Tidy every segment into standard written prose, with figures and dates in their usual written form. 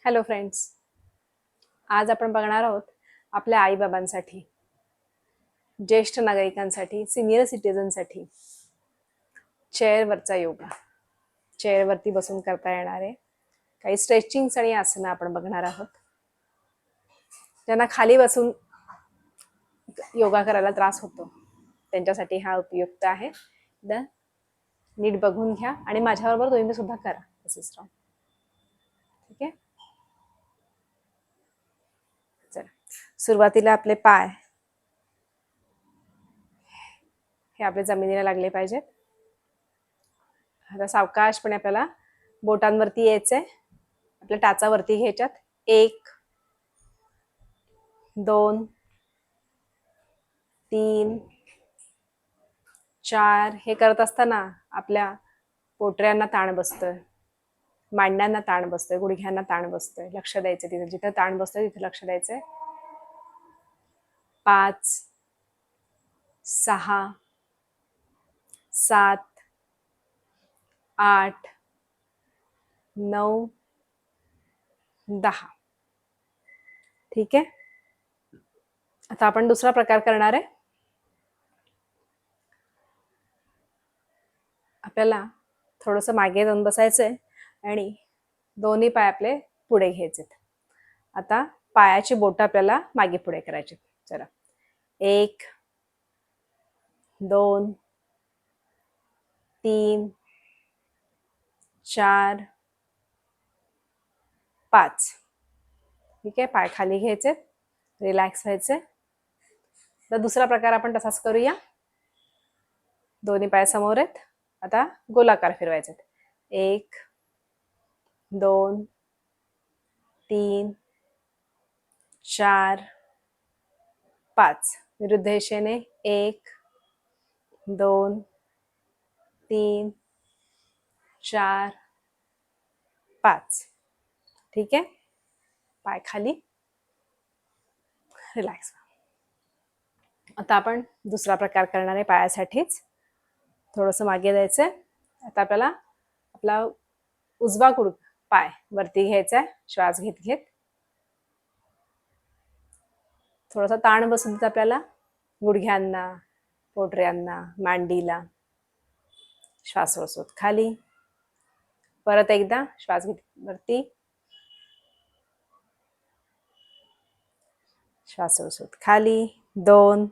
Hello friends, आज आपण बघणार आहोत आपल्या आईबाबांसाठी, ज्येष्ठ नागरिकांसाठी, सिनियर सिटीजनसाठी चेअरवरचा योगा. चेअरवरती बसून करता येणारे काही स्ट्रेचिंग्स आणि आसनं आपण बघणार आहोत. ज्यांना खाली बसून योगा करायला त्रास होतो त्यांच्यासाठी हा उपयुक्त आहे. नीट बघून घ्या आणि माझ्याबरोबर तुम्ही सुद्धा करा. ठीक आहे. चला, सुरुवातीला आपले पाय हे आपले जमिनीला लागले पाहिजेत. आता सावकाशपणे आपल्याला बोटांवरती यायचंय, आपल्या टाचावरती घ्यायच्यात. 1 2 3 4 हे करत असताना आपल्या पोटऱ्यांना ताण बसतोय, मांड्यांना ताण बसतोय, गुडघ्यांना ताण बसतोय. लक्ष द्यायचं तिथे, जिथे ताण बसतोय तिथे लक्ष द्यायचंय. 5 6 7 8 9 10. ठीक आहे. आता आपण दुसरा प्रकार करणार आहे. आपल्याला थोडंसं मागे जाऊन बसायचंय आणि दोन्ही पाय आपले पुढे घ्यायचे. आता पायाची बोटं आपल्याला मागे पुढे करायची. चला, 1 2 3 4 5. ठीक आहे. पाय खाली घ्यायचे, रिलॅक्स व्हायचे. तर दुसरा प्रकार आपण तसाच करूया. दोन्ही पाय समोर आहेत. आता गोलाकार फिरवायचे. 1 2 3 4 5. विरुद्ध दिशेने 1 2 3 4 5. ठीक आहे. पाय खाली, रिलॅक्स. आता आपण दुसरा प्रकार करणार आहे. पायासाठीच थोडंसं मागे जायचंय. आता आपल्याला आपला उजवा पाय वरती घ्यायचा आहे. श्वास घेत घेत थोडासा ताण बसून देत आपल्याला गुडघ्यांना, पोटऱ्यांना, मांडीला. श्वास सोडत खाली. परत एकदा श्वास घेत वरती, श्वास सोडत खाली. 2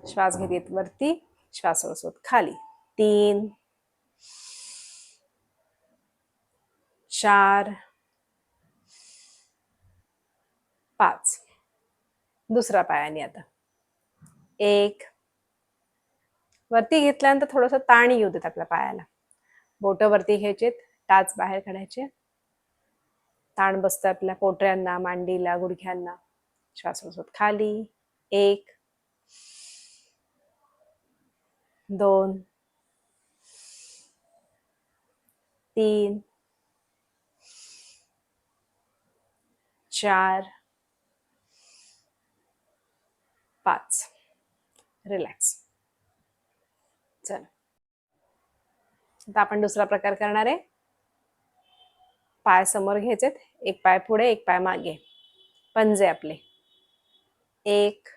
श्वास घेत वरती, श्वास सोडत खाली. 3 4 5. दुसरा पायाने आता 1. वरती घेतल्यानंतर थोडंसं ताण येऊ देत आपल्या पायाला. बोटं वरती घ्यायचे, टाच बाहेर काढायचे. ताण बसतं आपल्या पोटऱ्यांना, मांडीला, गुडघ्यांना. श्वास सोडत खाली. 1 2 3 4 5. रिलॅक्स. चला, आता आपण दुसरा प्रकार करणार आहे. पाय समोर घ्यायचे, एक पाय पुढे, एक पाय मागे. पंजे आपले 1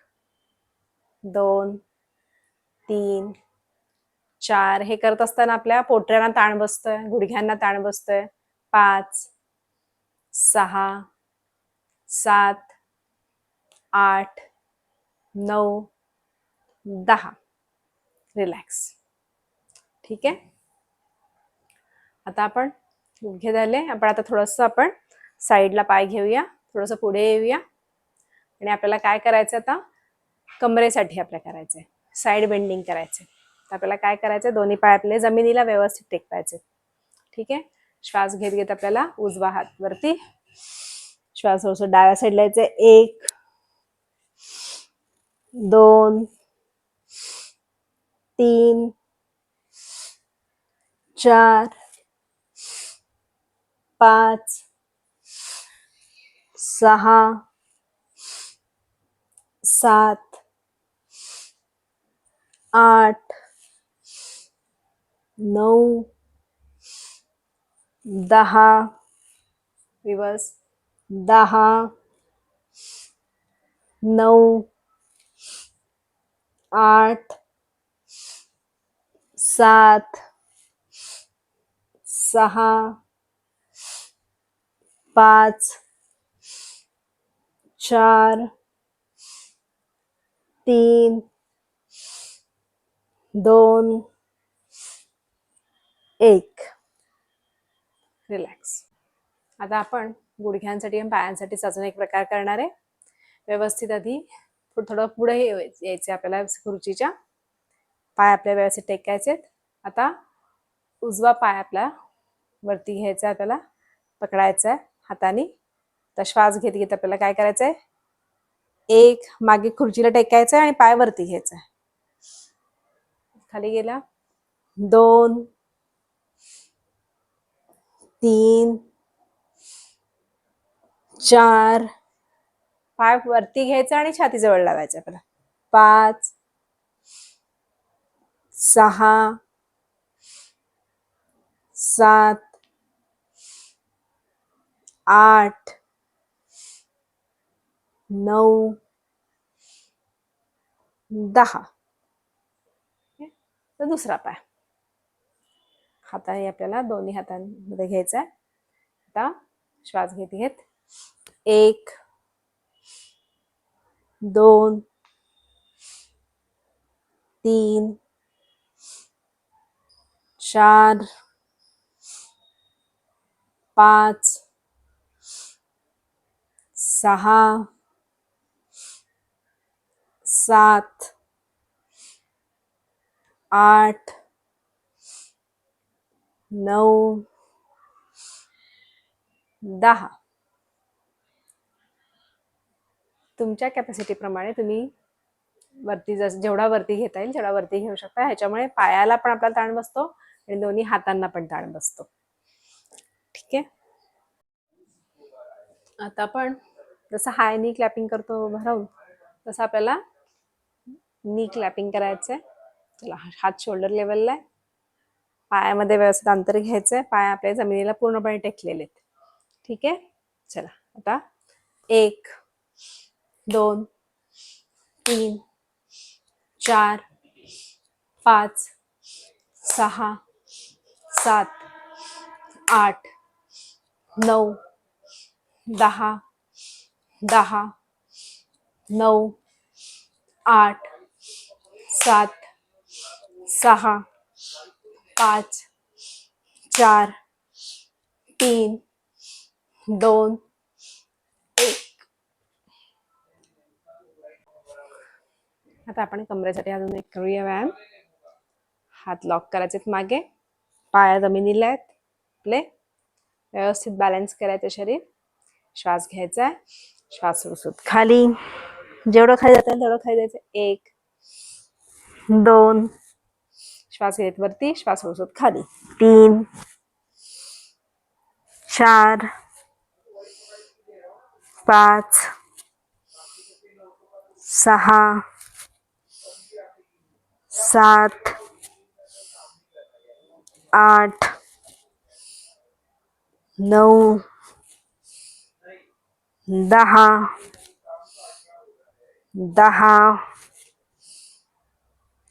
2 3 4. हे करत असताना आपल्या पोटऱ्यांना ताण बसतोय, गुडघ्यांना ताण बसतोय. 5 6 7 8 9 10. रिलॅक्स. ठीक आहे. आता आपण गुडघे झाले. आपण आता थोडंसं आपण साईडला पाय घेऊया, थोडंसं पुढे येऊया आणि आपल्याला काय करायचं आता, कमरेसाठी आपल्याला करायचंय साईड बेंडिंग करायचंय. तर आपल्याला काय करायचंय, दोन्ही पाय आपले जमिनीला व्यवस्थित टेकवायचे. ठीक आहे. श्वास घेत घेत आपल्याला उजवा हात वरती, श्वास सोडत डाव्या साईडला यायचंय. 1 2 3 4 5 6 7 8 9 10. रिवर्स. 10, 9, 8, 7, 6, 5, 4, 3, 2, 1. रिलॅक्स. आता आपण गुडघ्यांसाठी आणि पायांसाठी अजून एक प्रकार करणार आहे. व्यवस्थित आधी थोडं पुढे यायचे आपल्याला खुर्चीच्या. पाय आपल्या व्यवस्थित टेकायचे. आता उजवा पाय आपला वरती घ्यायचा, आपल्याला पकडायचा आहे हाताने. तर श्वास घेत घेत आपल्याला काय करायचं आहे, एक मागे खुर्चीला टेकायचं आहे आणि पाय वरती घ्यायचा आहे. खाली गेला. 2, 3, 4, पाय वरती घ्यायचा आणि छाती जवळ लावायचं आपल्याला. 5, 6, 7, 8, 9, 10. तर दुसरा पाय हाताने आपल्याला दोन्ही हातांमध्ये घ्यायचा आहे. आता श्वास घेत घेत 1, 2, 3, 4, 5, 6, 7, 8, 9, 10. तुमच्या कॅपॅसिटीप्रमाणे तुम्ही वरती जेवढा वरती घेता येईल तेवढा वरती घेऊ शकता. ह्याच्यामुळे पायाला पण आपला ताण बसतो आणि दोन्ही हातांना पण ताण बसतो. ठीक आहे. आता आपण जसं हाय नी क्लॅपिंग करतो उभं राहून, तसं आपल्याला नी क्लॅपिंग करायचंय. चला, हात शोल्डर लेवलला आहे. पायामध्ये व्यवस्थित अंतर घ्यायचंय. पाय आपल्या जमिनीला पूर्णपणे टेकलेले आहेत. ठीक आहे. चला, आता 1, 2, 3, 4, 5, 6, 7, 8, 9, 10, 10, 9, 8, 7, 6, 5, 4, 3, 2, 1. आता आपण कमरेसाठी अजून एक करूया व्यायाम. हात लॉक करायचे मागे, पाय जमिनीला आहेत आपले. व्यवस्थित बॅलन्स करायचं शरीर. श्वास घ्यायचा आहे. श्वास सोडून खाली, जेवढं खाली जातं तेवढं खाली जायचं. 1, 2, श्वास घेत वरती, श्वास सोडून खाली. 3, 4, 5, 6, 7, 8, 9, 10, 10,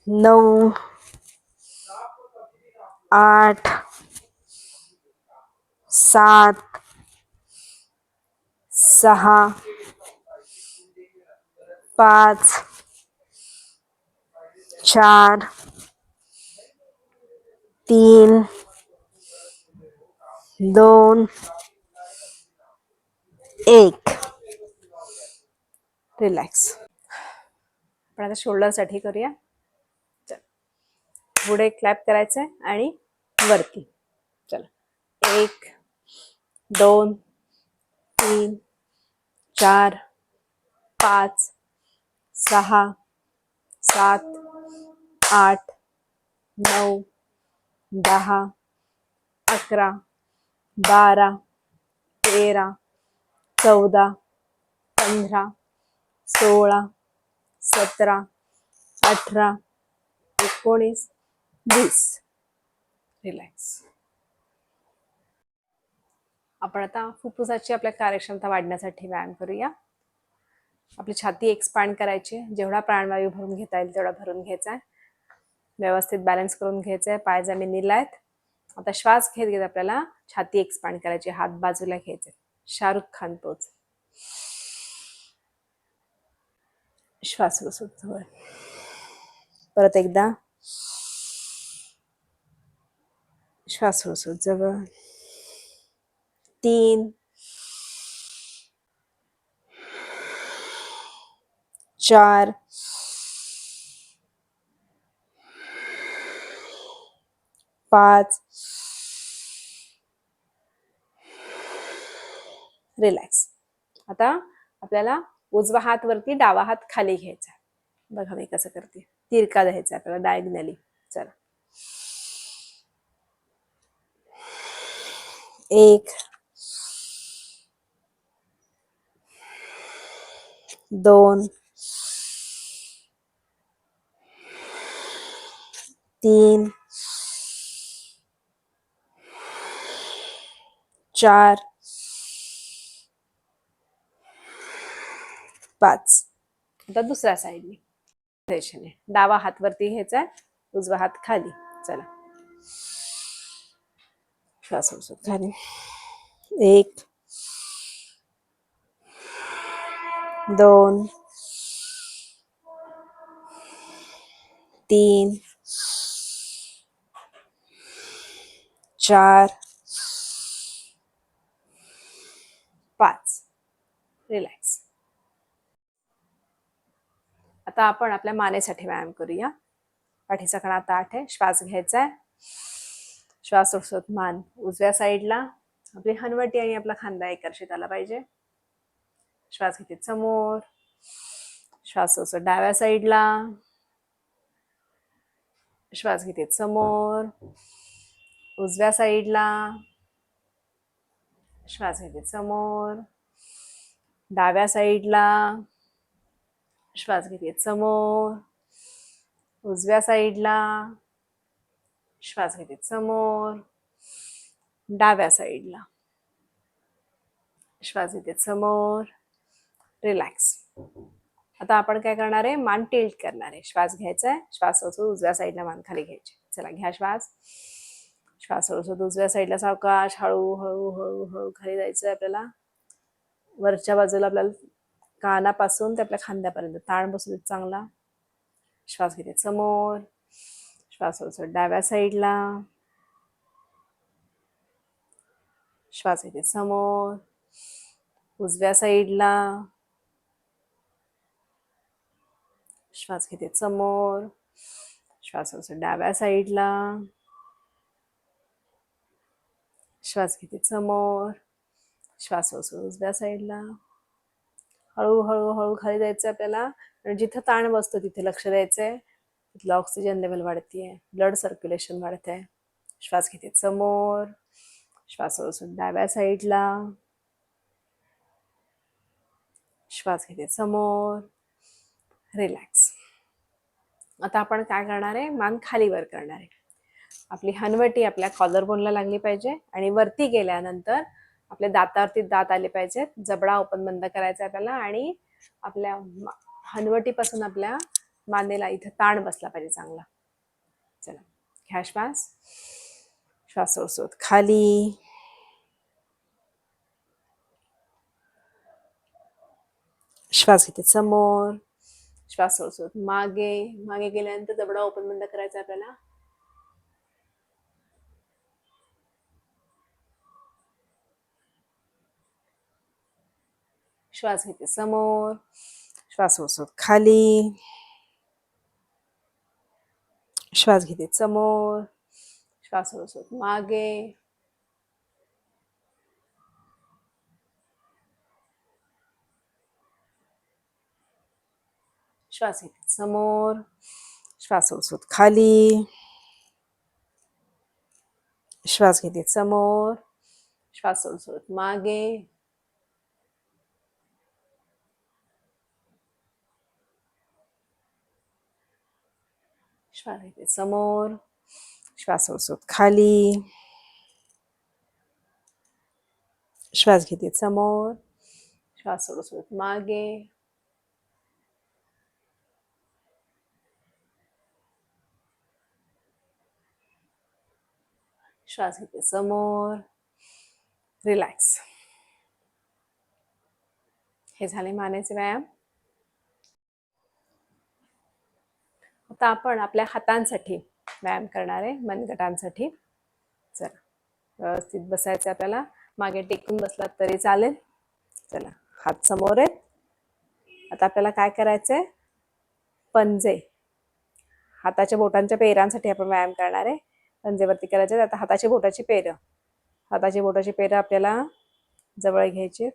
9, 8, 7, 6, 5, 4, 3, 2, 1. रिलॅक्स. आपण आता शोल्डरसाठी करूया. चल, पुढे क्लॅप करायचंय आणि वरती. चला, 1, 2, 3, 4, 5, 6, 7, 8, 9, 10, 11, 12, 13, 14, 15, 16, 17, 18, 19, 20. रिलॅक्स. आपण आता फुफ्फुसाची आपल्या कार्यक्षमता वाढण्यासाठी व्यायाम करूया. आपली छाती एक्सपांड करायची, जेवढा प्राणवायू भरून घेता येईल तेवढा भरून घ्यायचा आहे. व्यवस्थित बॅलन्स करून घ्यायचं आहे, पाय जमिनीला आहेत. आता श्वास घेत घेत आपल्याला छाती एक्सपांड करायची, हात बाजूला घ्यायचे, शाहरुख खान पोच. श्वास सोड जवळ. परत एकदा श्वास सोड जवळ. 3 4 5 रिलॅक्स. आता आपल्याला उजवा हात वरती, डावा हात खाली घ्यायचा. बघा मी कसं करते. तिरका द्यायचा आपल्याला डायगनली. चला. 1 2 3 4 5. आता दुसऱ्या साईडने डावा हात वरती घ्यायचा, उजवा हात खाली. चला. श्वास सोड खाली. 1 2 3 4 5. रिलॅक्स. आता आपण आपल्या मानेसाठी व्यायाम करूया. पाठीचा कणा ताठ आहे, श्वास घ्यायचा आहे. श्वास सोडत मान उजव्या साईडला, आपली हनवटी आणि आपला खांदा एकर्षित आला पाहिजे. श्वास घेते समोर. श्वास सोडत डाव्या साईडला. श्वास घेते समोर उजव्या साईडला. श्वास घेते समोर डाव्या साईडला. श्वास घेते समोर उजव्या साईडला. श्वास घेते समोर डाव्या साईडला. श्वास घेते समोर. रिलॅक्स. आता आपण काय करणार आहे, मान टिल्ट करणार आहे. श्वास घ्यायचा आहे, श्वास सोडून उजव्या साईडला मान खाली घ्यायची. चला घ्या श्वास. श्वास सोडून उजव्या साईडला सावकाश हळू हळू हळू हळू खाली जायचं आहे आपल्याला. वरच्या बाजूला आपल्याला कानापासून ते आपल्या खांद्यापर्यंत ताण बसू देत चांगला. श्वास घेते समोर. श्वास सोडून डाव्या साईडला. श्वास घेते समोर उजव्या साईडला. श्वास घेते समोर. श्वास सोडून डाव्या साईडला. श्वास घेते समोर. श्वास सोडून उजव्या साईडला. हळू हळू हळू खाली जायचं आपल्याला. आणि जिथं ताण बसतो तिथे लक्ष द्यायचंय. तिथलं ऑक्सिजन लेवल वाढतीये, ब्लड सर्क्युलेशन वाढत आहे. श्वास घेते समोर. श्वास सोडून डाव्या साईडला. श्वास घेते समोर. रिलॅक्स. आता आपण काय करणार आहे, मान खाली वर करणार आहे. आपली हनवटी आपल्या कॉलरबोनला लागली पाहिजे आणि वरती गेल्यानंतर आपल्या दातावरती दात आले पाहिजेत. जबडा ओपन बंद करायचा आपल्याला आणि आपल्या हनवटीपासून आपल्या मानेला इथं ताण बसला पाहिजे चांगला. चला घ्या श्वास. श्वास सोडत खाली. श्वास घेते समोर. श्वास सोडत मागे. मागे गेल्यानंतर जबडा ओपन बंद करायचा आपल्याला. श्वास घेते समोर. श्वास सोडत खाली. श्वास घेते समोर. श्वास सोडत मागे. श्वास घेते समोर. श्वास सोडत खाली. श्वास घेते समोर. श्वास सोडत मागे. श्वास घेते समोर. श्वास सोडत खाली. श्वास घेते समोर, श्वास सोडत सोडत मागे, श्वास घेते समोर, रिलॅक्स. हे झाले मानेचे व्यायाम. आता आपण आपल्या हातांसाठी व्यायाम करणार आहे, मनगटांसाठी. चला, व्यवस्थित बसायचं आपल्याला. मागे टेकून बसलात तरी चालेल. चला, हात समोर आहेत. आता आपल्याला काय करायचंय, पंजे हाताच्या बोटांच्या पेरांसाठी आपण व्यायाम करणार आहे. पंजेवरती करायचे. आता हाताची बोटाची पेरं, हाताची बोटाची पेरं आपल्याला जवळ घ्यायची,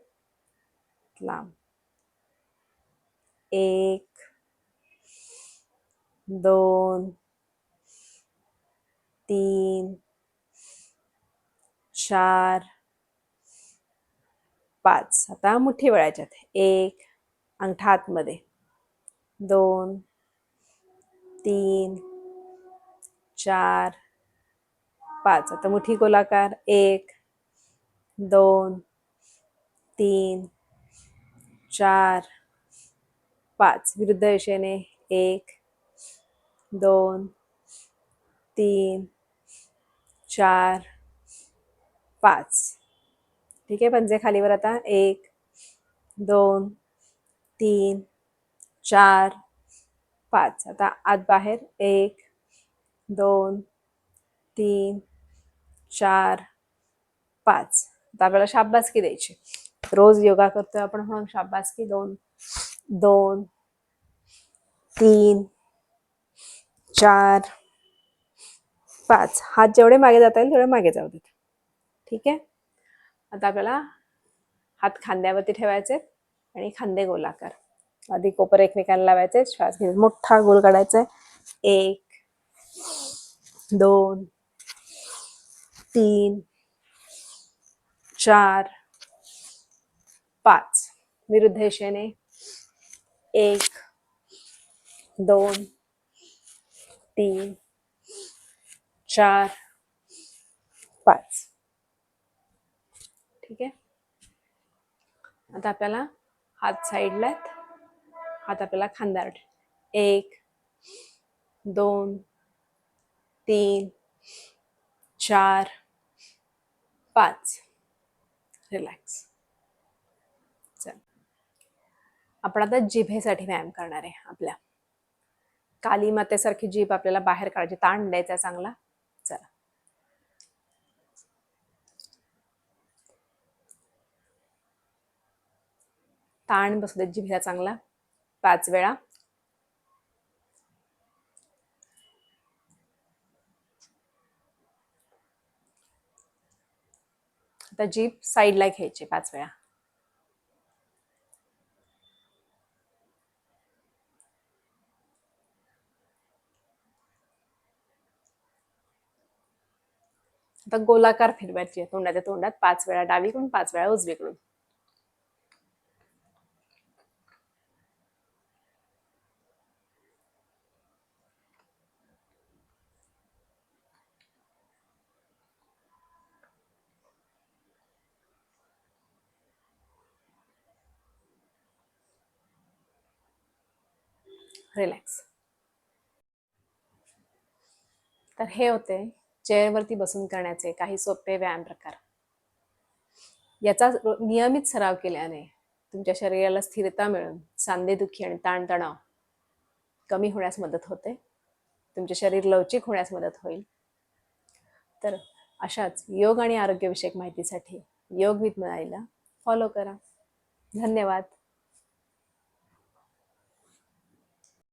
लांब. 1 2 3 4 5. आता मुठी वळायच्यात. 1 अंगठा आतमध्ये, 2 3 4 5. आता मुठी गोलाकार. 1 2 3 4 5. विरुद्ध दिशेने 1 2 3 4 5. ठीक आहे. पंजे खालीवर. आता 1 2 3 4 5. आता आत बाहेर. 1 2 3 4 5. आता आपल्याला शाबासकी द्यायची. रोज योगा करतोय आपण म्हणून शाबासकी. 2 2 3 4 5. हात जेवढे मागे जाता येईल तेवढे मागे जाऊ देत. ठीक आहे. आता आपल्याला हात खांद्यावरती ठेवायचे आणि खांदे गोलाकार. आधी कोपर एकमेकांना लावायचे. श्वास घेऊन मोठा गोल काढायचा आहे. 1 2 3 4 5. विरुद्ध दिशेने 1 2 3 4 5. ठीक आहे. आता आपल्याला हात साईडला आहेत. हात आपल्याला खांद्यावर. 1 2 3 4 5. रिलॅक्स. चल, आपण आता जिभेसाठी व्यायाम करणार आहे. आपल्या काली मातेसारखी जीभ आपल्याला बाहेर काढायची, ताण द्यायचा चांगला. चला, ताण बसू देत जिभेला चांगला. 5 वेळा. आता जीभ साईडला घ्यायची 5 वेळा. आता गोलाकार फिरवायची तोंडाच्या तोंडात 5 वेळा डावीकडून, 5 वेळा उजवीकडून. रिलॅक्स. तर हे होते चेअरवरती बसून करण्याचे काही सोपे व्यायाम प्रकार. याचा नियमित सराव केल्याने तुमच्या शरीराला स्थिरता मिळून सांधेदुखी आणि ताणतणाव कमी होण्यास मदत होते. तुमचे शरीर लवचिक होण्यास मदत होईल. तर अशाच योग आणि आरोग्यविषयक माहितीसाठी योग विथ मनालीला फॉलो करा. धन्यवाद.